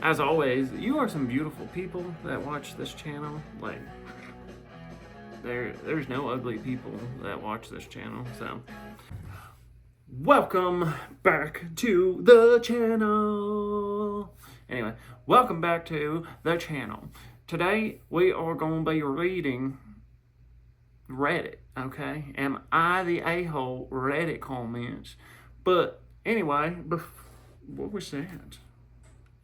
as always, you are some beautiful people that watch this channel. Like, there's no ugly people that watch this channel. So, welcome back to the channel. Anyway, welcome back to the channel. Today we are going to be reading Reddit. Okay, am I the a-hole Reddit comments? But anyway, what was that?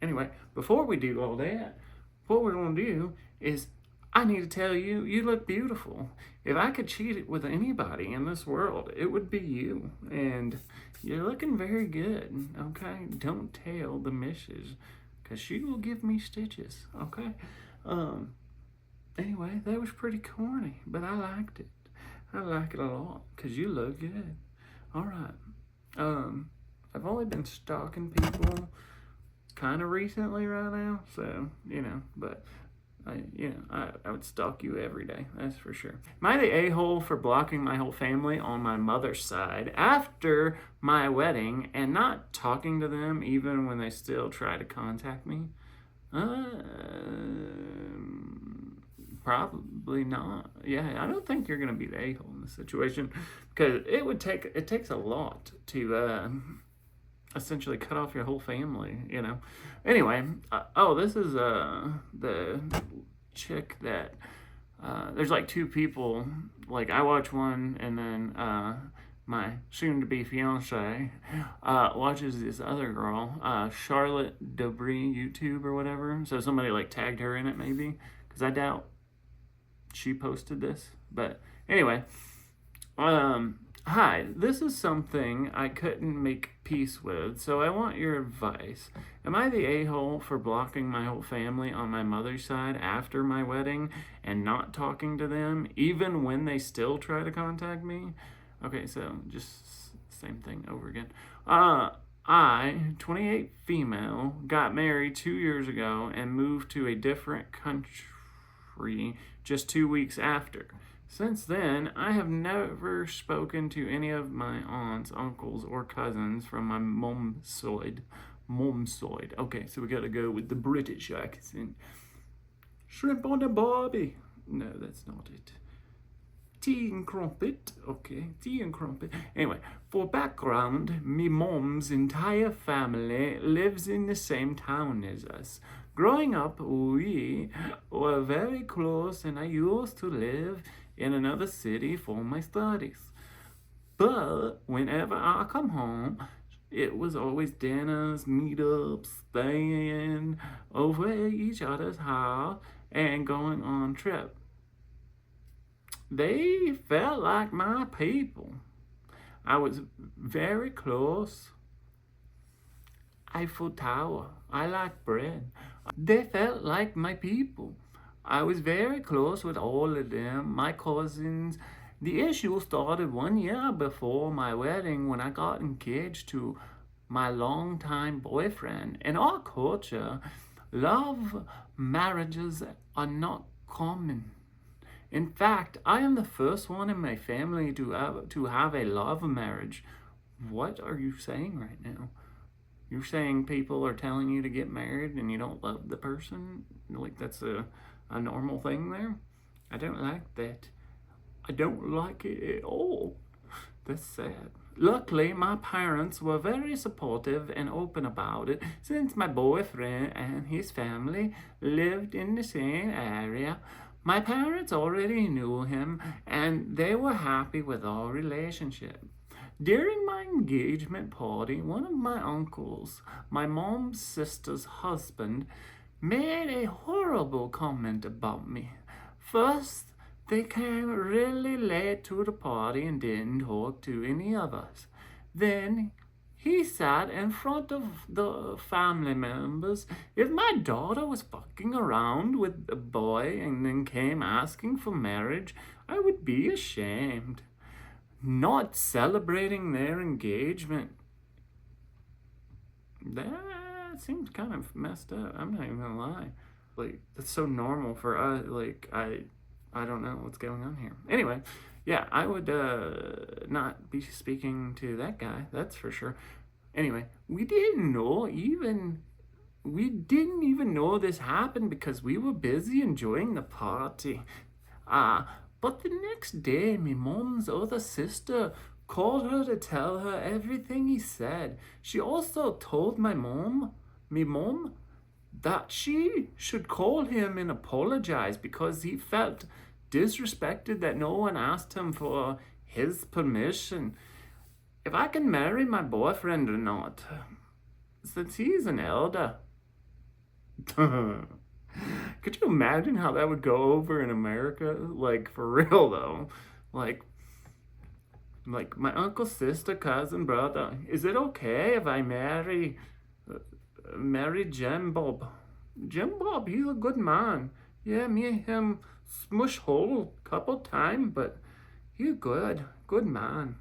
Anyway, before we do all that, what we're going to do is I need to tell you, you look beautiful. If I could cheat it with anybody in this world, it would be you. And you're looking very good, okay? Don't tell the missus, because she will give me stitches, okay? Anyway, that was pretty corny, but I liked it. I like it a lot, because you look good. All right. I've only been stalking people kind of recently right now, so but I would stalk you every day, that's for sure. Am I the a-hole for blocking my whole family on my mother's side after my wedding and not talking to them even when they still try to contact me? Probably not. Yeah, I don't think you're gonna be the a-hole in this situation, because it takes a lot to essentially cut off your whole family, Anyway, this is the chick that there's like two people. Like, I watch one, and then my soon-to-be fiance watches this other girl, Charlotte Debris YouTube or whatever. So somebody like tagged her in it, maybe, because I doubt she posted this. But anyway, hi, this is something I couldn't make peace with, so I want your advice. Am I the a-hole for blocking my whole family on my mother's side after my wedding and not talking to them, even when they still try to contact me? Okay, so just same thing over again. I, 28 female, got married 2 years ago and moved to a different country just 2 weeks after. Since then, I have never spoken to any of my aunts, uncles, or cousins from my mom's side. Okay, so we gotta go with the British accent. Shrimp on the barbie. No, that's not it. Tea and crumpet. Okay, tea and crumpet. Anyway, for background, me mom's entire family lives in the same town as us. Growing up, we were very close, and I used to live in another city for my studies. But whenever I come home, it was always dinners, meetups, staying over at each other's house, and going on trip. They felt like my people. I was very close. Eiffel Tower. I like bread. They felt like my people. I was very close with all of them, my cousins. The issue started 1 year before my wedding when I got engaged to my longtime boyfriend. In our culture, love marriages are not common. In fact, I am the first one in my family to have a love marriage. What are you saying right now? You're saying people are telling you to get married and you don't love the person? Like, that's a normal thing there? I don't like that. I don't like it at all. That's sad. Luckily, my parents were very supportive and open about it, since my boyfriend and his family lived in the same area. My parents already knew him, and they were happy with our relationship. During my engagement party, one of my uncles, my mom's sister's husband, made a horrible comment about me. First, they came really late to the party and didn't talk to any of us. Then he sat in front of the family members. If my daughter was fucking around with a boy and then came asking for marriage, I would be ashamed. Not celebrating their engagement. That seems kind of messed up. I'm not even gonna lie. Like, that's so normal for us. Like, I don't know what's going on here. Anyway, yeah, I would not be speaking to that guy, that's for sure. Anyway, we didn't know even We didn't even know this happened because we were busy enjoying the party. But the next day, my mom's other sister called her to tell her everything he said. She also told my mom, that she should call him and apologize because he felt disrespected that no one asked him for his permission. If I can marry my boyfriend or not, since he's an elder. Could you imagine how that would go over in America? Like, for real though. Like, like my uncle, sister, cousin, brother. Is it okay if I marry Jim Bob? Jim Bob, he's a good man. Yeah, me and him smush hole couple time, but he's good man.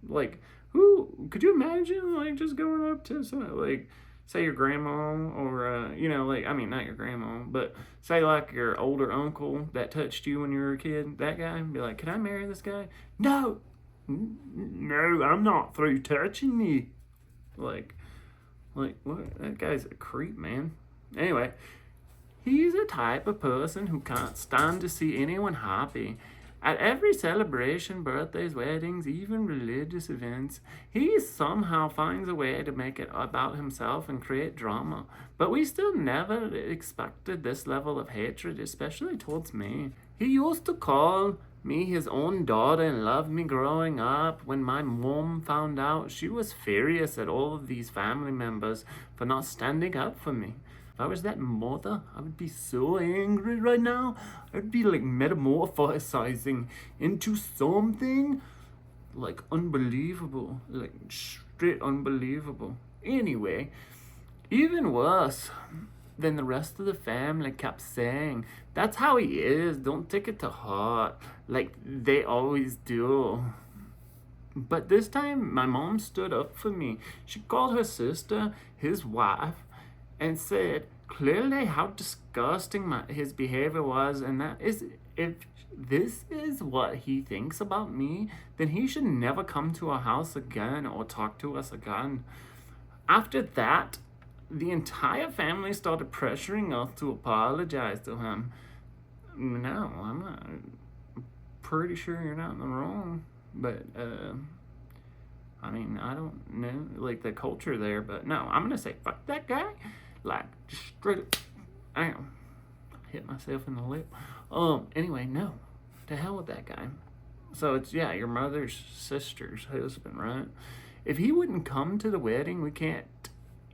Like, who could you imagine like just going up to some like say your grandma or like I mean not your grandma, but say like your older uncle that touched you when you were a kid, that guy, be like, can I marry this guy? No, no, I'm not through touching you. Like, what? That guy's a creep, man. Anyway, he's a type of person who can't stand to see anyone happy. At every celebration, birthdays, weddings, even religious events, he somehow finds a way to make it about himself and create drama. But we still never expected this level of hatred, especially towards me. He used to call me his own daughter and loved me growing up. When my mom found out, she was furious at all of these family members for not standing up for me. If I was that mother, I would be so angry right now. I'd be like metamorphosizing into something like unbelievable, like straight unbelievable. Anyway, even worse than the rest of the family kept saying, that's how he is, don't take it to heart, like they always do. But this time, my mom stood up for me. She called her sister, his wife, and said clearly how disgusting his behavior was, and that is, if this is what he thinks about me, then he should never come to our house again or talk to us again. After that, the entire family started pressuring us to apologize to him. No, I'm not. Pretty sure you're not in the wrong, but I mean, I don't know like the culture there, but no, I'm gonna say fuck that guy, like just straight up. I hit myself in the lip. Anyway, no, to hell with that guy. So it's your mother's sister's husband, right? If he wouldn't come to the wedding, we can't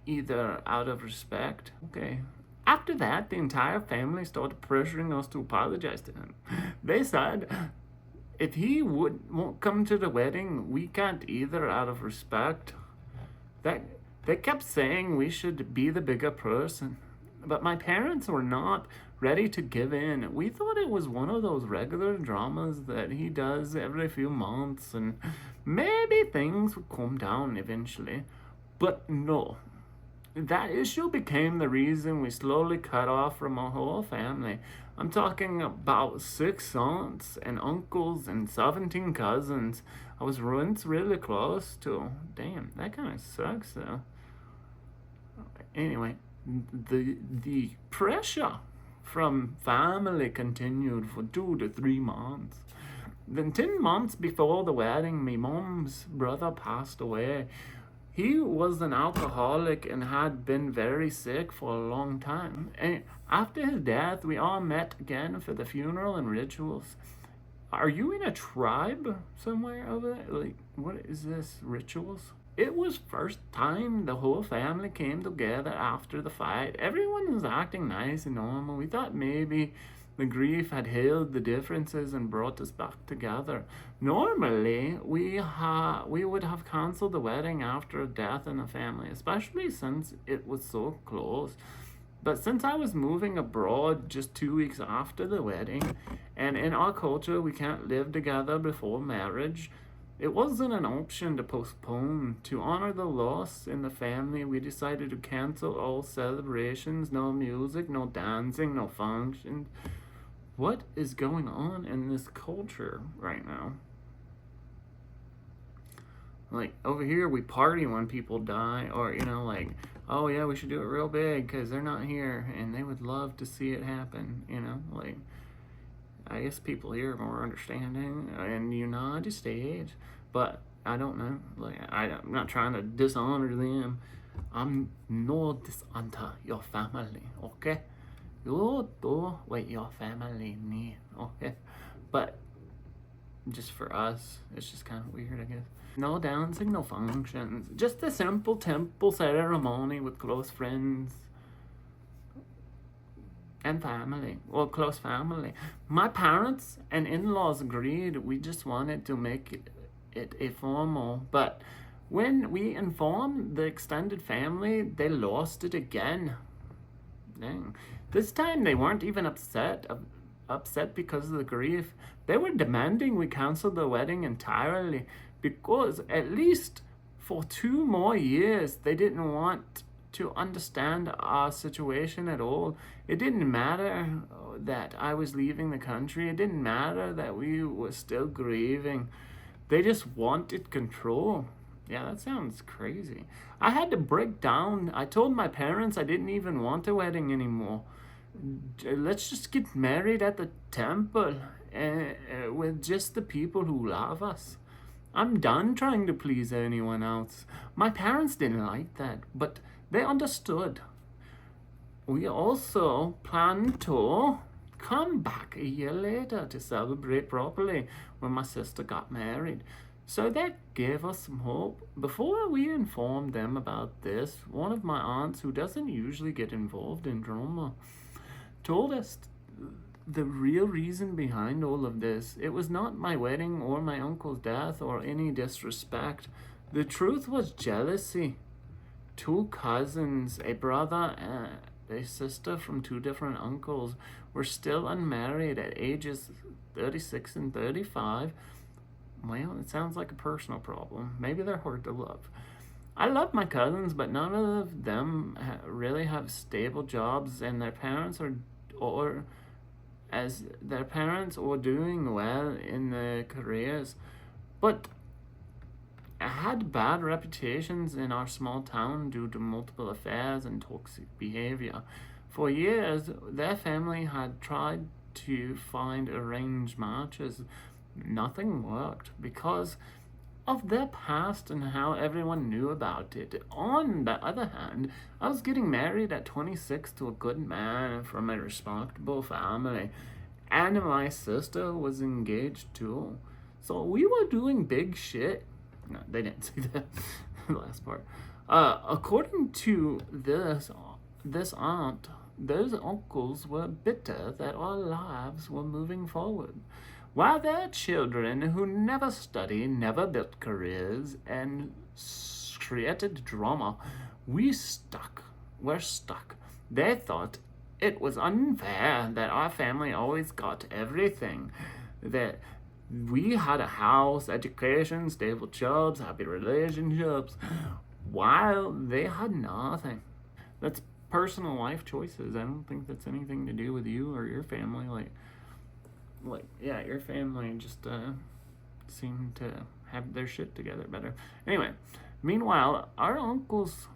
either out of respect. Okay. After that, the entire family started pressuring us to apologize to him. They said if he won't come to the wedding, we can't either out of respect. They kept saying we should be the bigger person. But my parents were not ready to give in. We thought it was one of those regular dramas that he does every few months and maybe things would calm down eventually. But no. That issue became the reason we slowly cut off from our whole family. I'm talking about 6 aunts and uncles and 17 cousins I was once really close to. Damn, that kind of sucks though. Anyway, the pressure from family continued for 2 to 3 months. Then 10 months before the wedding, my mom's brother passed away. He was an alcoholic and had been very sick for a long time. And after his death, we all met again for the funeral and rituals. Are you in a tribe somewhere over there? Like, what is this, rituals? It was first time the whole family came together after the fight. Everyone was acting nice and normal. We thought maybe the grief had healed the differences and brought us back together. Normally, we would have canceled the wedding after a death in the family, especially since it was so close. But since I was moving abroad just 2 weeks after the wedding, and in our culture we can't live together before marriage, it wasn't an option to postpone. To honor the loss in the family, we decided to cancel all celebrations, no music, no dancing, no functions. What is going on in this culture right now? Like, over here we party when people die, or like oh yeah, we should do it real big because they're not here and they would love to see it happen, like, I guess people here are more understanding in the United States, but I don't know. Like, I'm not trying to dishonor them. I'm no dishonor your family, okay? You do what your family need, okay? But just for us, it's just kind of weird, I guess. No dancing, no functions. Just a simple temple ceremony with close friends and family, or close family. My parents and in-laws agreed. We just wanted to make it a formal, but when we informed the extended family, they lost it again. Dang. This time they weren't even upset because of the grief. They were demanding we cancel the wedding entirely because at least for 2 more years they didn't want to understand our situation at all. It didn't matter that I was leaving the country. It didn't matter that we were still grieving. They just wanted control. Yeah, that sounds crazy. I had to break down. I told my parents I didn't even want a wedding anymore. Let's just get married at the temple with just the people who love us. I'm done trying to please anyone else. My parents didn't like that, but they understood. We also planned to come back a year later to celebrate properly when my sister got married. So that gave us some hope. Before we informed them about this, one of my aunts, who doesn't usually get involved in drama, told us the real reason behind all of this. It was not my wedding or my uncle's death or any disrespect. The truth was jealousy. 2 cousins, a brother and a sister from 2 different uncles, were still unmarried at ages 36 and 35. Well, it sounds like a personal problem. Maybe they're hard to love. I love my cousins, but none of them really have stable jobs, and their parents are doing well in their careers. But had bad reputations in our small town due to multiple affairs and toxic behavior. For years, their family had tried to find arranged matches. Nothing worked because of their past and how everyone knew about it. On the other hand, I was getting married at 26 to a good man from a respectable family, and my sister was engaged too. So we were doing big shit. No, they didn't say that. The last part. According to this aunt, those uncles were bitter that our lives were moving forward, while their children, who never studied, never built careers, and created drama, were stuck. They thought it was unfair that our family always got everything. That we had a house, education, stable jobs, happy relationships, while they had nothing. That's personal life choices. I don't think that's anything to do with you or your family. Yeah, your family just seemed to have their shit together better. Anyway, meanwhile, our uncles.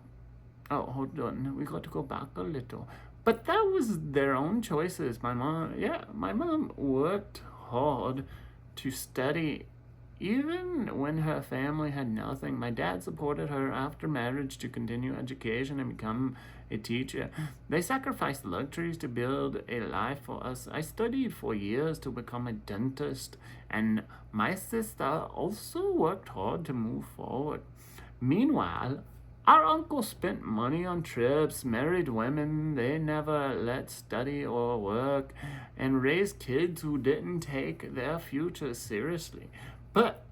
Oh, hold on. We got to go back a little. But that was their own choices. My mom worked hard to study even when her family had nothing. My dad supported her after marriage to continue education and become a teacher. They sacrificed luxuries to build a life for us. I studied for years to become a dentist, and my sister also worked hard to move forward. Meanwhile, our uncle spent money on trips, married women they never let study or work, and raised kids who didn't take their future seriously. But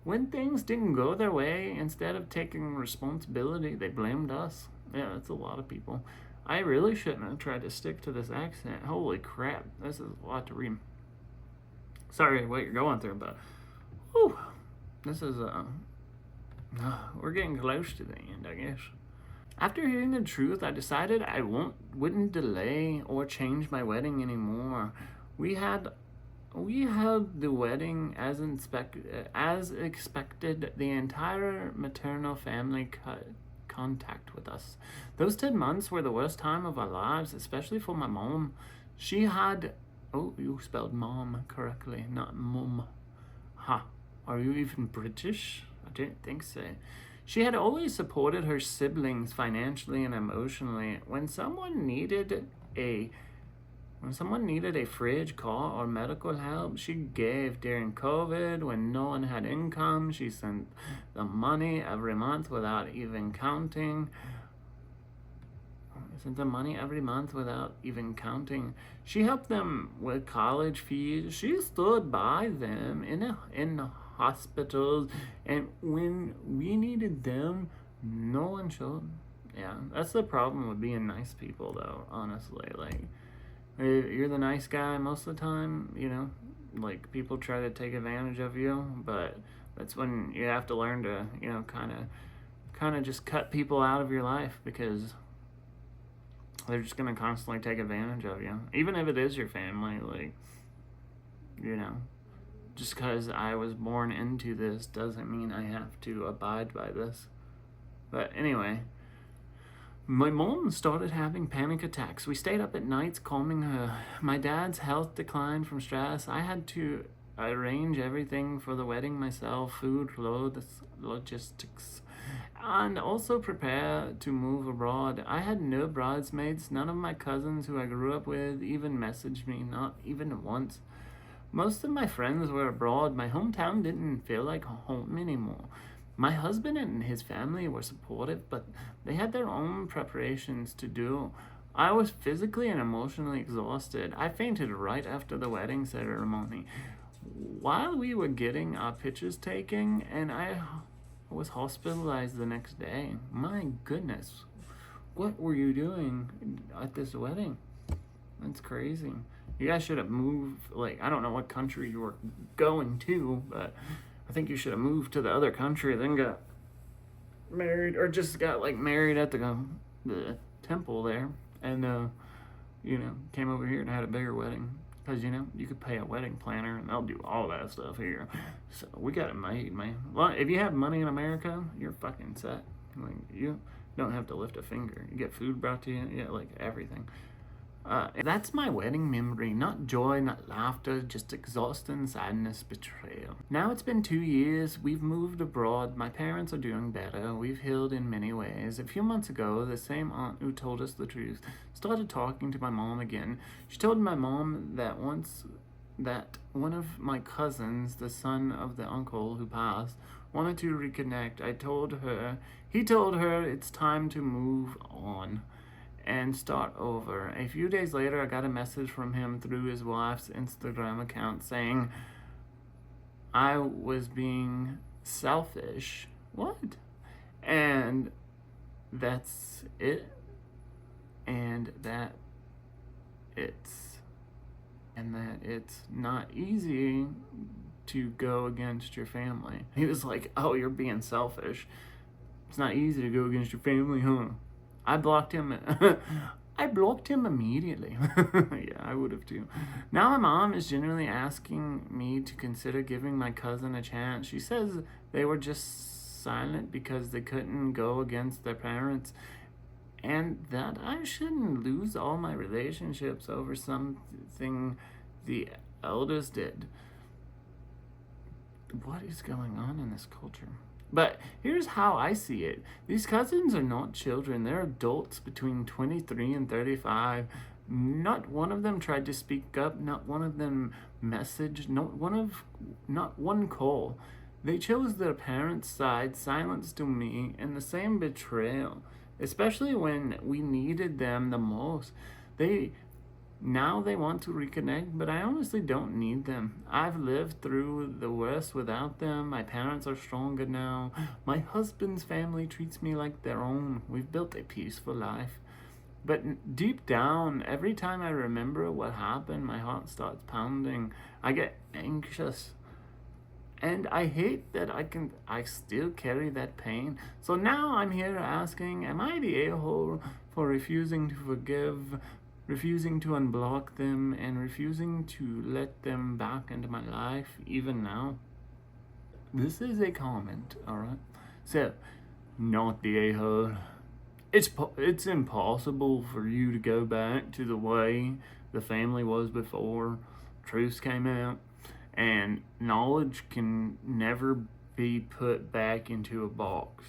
when things didn't go their way, instead of taking responsibility, they blamed us. Yeah, that's a lot of people. I really shouldn't have tried to stick to this accent. Holy crap, this is a lot to read. Sorry what you're going through, but whew, this is we're getting close to the end, I guess. After hearing the truth, I decided I wouldn't delay or change my wedding anymore. We held the wedding as expected. The entire maternal family contact with us. Those 10 months were the worst time of our lives, especially for my mom. She had, oh, you spelled mom correctly, not mum. Ha, are you even British? I don't think so. She had always supported her siblings financially and emotionally. When someone needed a fridge, car, or medical help, she gave. During COVID, when no one had income, she sent the money every month without even counting. She helped them with college fees. She stood by them in hospitals, and when we needed them, no one showed. Yeah, that's the problem with being nice people, though, honestly. Like, you're the nice guy most of the time, like, people try to take advantage of you, but that's when you have to learn to, kind of just cut people out of your life, because they're just going to constantly take advantage of you. Even if it is your family, like, just because I was born into this doesn't mean I have to abide by this. But anyway, my mom started having panic attacks. We stayed up at nights calming her. My dad's health declined from stress. I had to arrange everything for the wedding myself: food, clothes, logistics, and also prepare to move abroad. I had no bridesmaids. None of my cousins who I grew up with even messaged me, not even once. Most of my friends were abroad. My hometown didn't feel like home anymore. My husband and his family were supportive, but they had their own preparations to do. I was physically and emotionally exhausted. I fainted right after the wedding ceremony. While we were getting our pictures taken, and I was hospitalized the next day. My goodness, what were you doing at this wedding? That's crazy. You guys should have moved, like, I don't know what country you were going to, but I think you should have moved to the other country, then got married, or just got, like, married at the temple there, and, came over here and had a bigger wedding. Because, you could pay a wedding planner, and they'll do all that stuff here. So, we got it made, man. Well, if you have money in America, you're fucking set. Like, you don't have to lift a finger. You get food brought to you, like, everything. That's my wedding memory. Not joy, not laughter, just exhaustion, sadness, betrayal. Now it's been 2 years. We've moved abroad. My parents are doing better. We've healed in many ways. A few months ago, the same aunt who told us the truth started talking to my mom again. She told my mom that one of my cousins, the son of the uncle who passed, wanted to reconnect. He told her it's time to move on and start over. A few days later, I got a message from him through his wife's Instagram account saying I was being selfish. What? And that's it. And that it's not easy to go against your family. He was like, oh, you're being selfish. It's not easy to go against your family, huh? I blocked him. I blocked him immediately. Yeah, I would have too. Now my mom is generally asking me to consider giving my cousin a chance. She says they were just silent because they couldn't go against their parents, and that I shouldn't lose all my relationships over something the elders did. What is going on in this culture? But here's how I see it. These cousins are not children. They're adults between 23 and 35. Not one of them tried to speak up. Not one of them messaged. Not one call. They chose their parents' side, silence to me, and the same betrayal, especially when we needed them the most. Now they want to reconnect, but I honestly don't need them. I've lived through the worst without them. My parents are stronger now. My husband's family treats me like their own. We've built a peaceful life. But deep down, every time I remember what happened, my heart starts pounding. I get anxious. And I hate that I still carry that pain. So now I'm here asking, am I the a-hole for refusing to forgive, refusing to unblock them, and refusing to let them back into my life even now? This is a comment, alright? So, not the a-hole. It's impossible for you to go back to the way the family was before truths came out, and knowledge can never be put back into a box.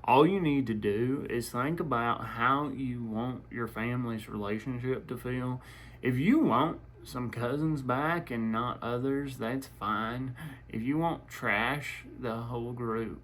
All you need to do is think about how you want your family's relationship to feel. If you want some cousins back and not others, that's fine. If you want trash the whole group,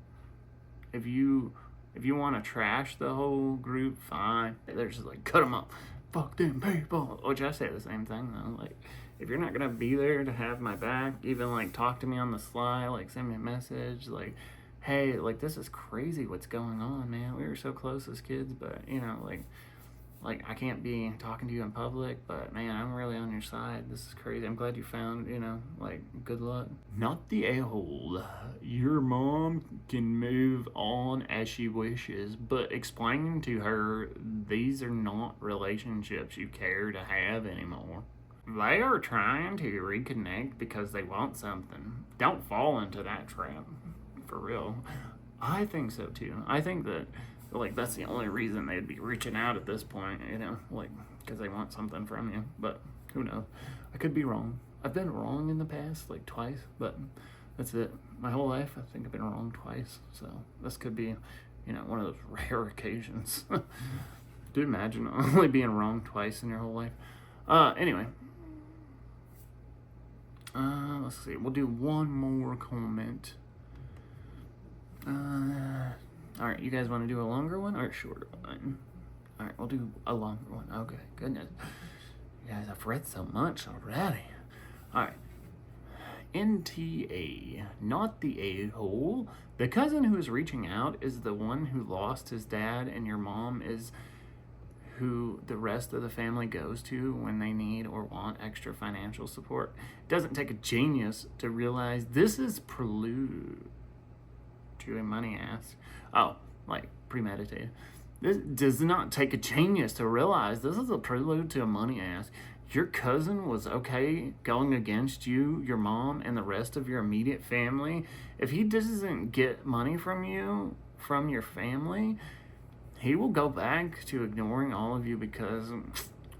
if you want to trash the whole group, fine. They're just like, cut them up. Fuck them people. Which I say the same thing though. Like, if you're not gonna be there to have my back, even like talk to me on the sly, like send me a message, like, hey, like this is crazy what's going on, man. We were so close as kids, but you know, like I can't be talking to you in public, but man, I'm really on your side. This is crazy. I'm glad you found, you know, like, good luck. Not the a-hole. Your mom can move on as she wishes, but explaining to her these are not relationships you care to have anymore. They are trying to reconnect because they want something. Don't fall into that trap. For real. I think so too. I think that, like, that's the only reason they'd be reaching out at this point, you know, like, because they want something from you. But who knows? I could be wrong. I've been wrong in the past, like, twice, but that's it. My whole life, I think I've been wrong twice. So this could be, you know, one of those rare occasions. Dude, imagine only being wrong twice in your whole life. Anyway. Let's see. We'll do one more comment. All right, you guys want to do a longer one or a shorter one? All right, we'll do a longer one. Okay, goodness. You guys have read so much already. All right. NTA, not the a-hole. The cousin who is reaching out is the one who lost his dad, and your mom is who the rest of the family goes to when they need or want extra financial support. It doesn't take a genius to realize this is prelude to a money ask. Oh, like premeditated. This does not take a genius to realize this is a prelude to a money ask. Your cousin was okay going against you, your mom, and the rest of your immediate family. If he doesn't get money from you, from your family, he will go back to ignoring all of you because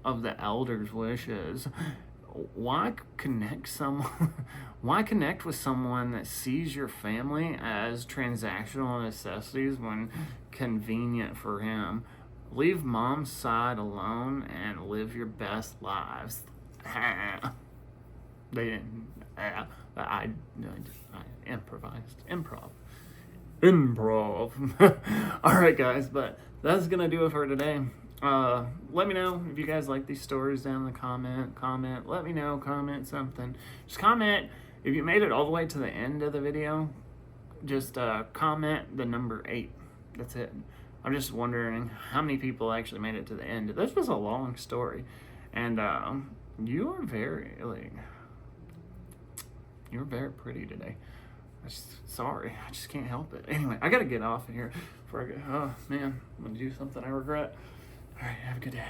of the elders' wishes. Why connect with someone that sees your family as transactional necessities when convenient for him? Leave mom's side alone and live your best lives. They didn't. I improvised. Improv. All right, guys, but that's gonna do it for today. Let me know if you guys like these stories down in the comment. Let me know, comment something. Just comment if you made it all the way to the end of the video. Just comment the number 8. That's it. I'm just wondering how many people actually made it to the end. This was a long story, and you are very pretty today. Sorry, I just can't help it. Anyway, I gotta get off of here before I go. Oh man, I'm gonna do something I regret. All right, have a good day.